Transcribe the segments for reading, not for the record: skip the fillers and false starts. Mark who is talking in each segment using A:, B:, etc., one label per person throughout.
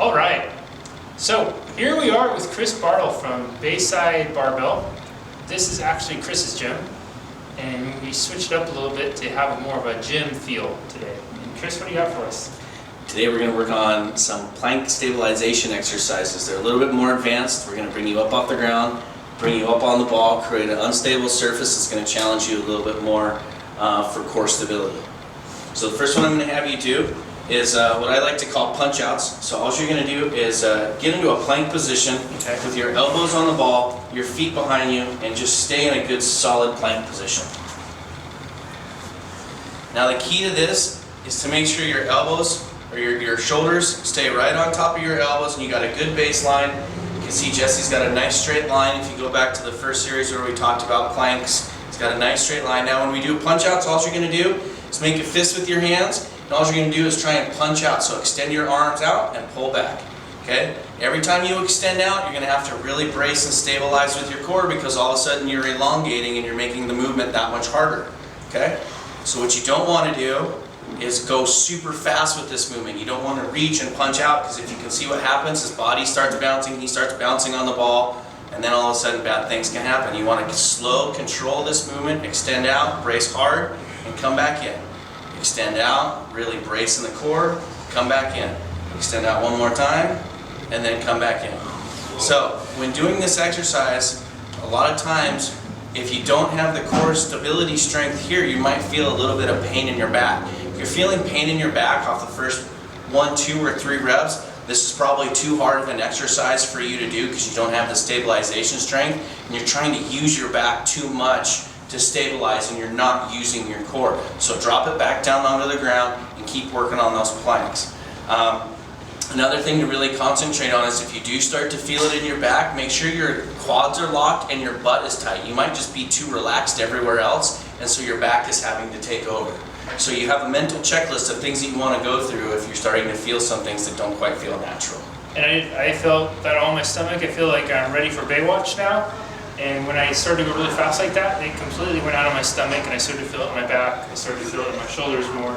A: All right, so here we are with Chris Bartl from Bayside Barbell. This is actually Chris's gym, and we switched it up a little bit to have more of a gym feel today. And Chris, what do you got for us?
B: Today we're going to work on some plank stabilization exercises. They're a little bit more advanced. We're going to bring you up off the ground, bring you up on the ball, create an unstable surface that's going to challenge you a little bit more for core stability. So the first one I'm going to have you do is what I like to call punch outs. So all you're going to do is get into a plank position with your elbows on the ball, your feet behind you, and just stay in a good solid plank position. Now the key to this is to make sure your elbows or your shoulders stay right on top of your elbows and you got a good baseline. You can see Jesse's got a nice straight line. If you go back to the first series where we talked about planks, it's got a nice straight line. Now when we do punch outs, all you're going to do is make a fist with your hands. And all you're going to do is try and punch out. So extend your arms out and pull back. Okay? Every time you extend out, you're going to have to really brace and stabilize with your core because all of a sudden you're elongating and you're making the movement that much harder. Okay? So what you don't want to do is go super fast with this movement. You don't want to reach and punch out because if you can see what happens, his body starts bouncing, he starts bouncing on the ball, and then all of a sudden bad things can happen. You want to slow, control this movement, extend out, brace hard, and come back in. Extend out, really brace in the core, come back in. Extend out one more time, and then come back in. So, when doing this exercise, a lot of times, if you don't have the core stability strength here, you might feel a little bit of pain in your back. If you're feeling pain in your back off the first 1, 2, or 3 reps, this is probably too hard of an exercise for you to do because you don't have the stabilization strength, and you're trying to use your back too much to stabilize and you're not using your core. So drop it back down onto the ground and keep working on those planks. Another thing to really concentrate on is if you do start to feel it in your back, make sure your quads are locked and your butt is tight. You might just be too relaxed everywhere else, and so your back is having to take over. So you have a mental checklist of things that you want to go through if you're starting to feel some things that don't quite feel natural.
A: And I felt that on my stomach. I feel like I'm ready for Baywatch now. And when I started to go really fast like that, it completely went out of my stomach and I started to feel it in my back. I started to feel it in my shoulders more.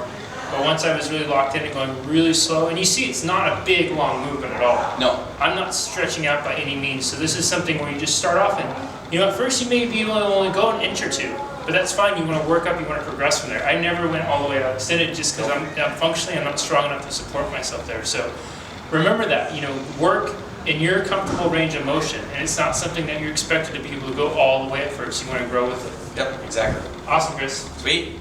A: But once I was really locked in and going really slow, and you see it's not a big, long movement at all.
B: No.
A: I'm not stretching out by any means. So this is something where you just start off and, you know, at first you may be able to only go an inch or two. But that's fine, you want to work up, you want to progress from there. I never went all the way out extended just because functionally I'm not strong enough to support myself there. So remember that, you know, work in your comfortable range of motion, and it's not something that you're expected to be able to go all the way at first. You want to grow with it.
B: Yep, exactly.
A: Awesome, Chris.
B: Sweet.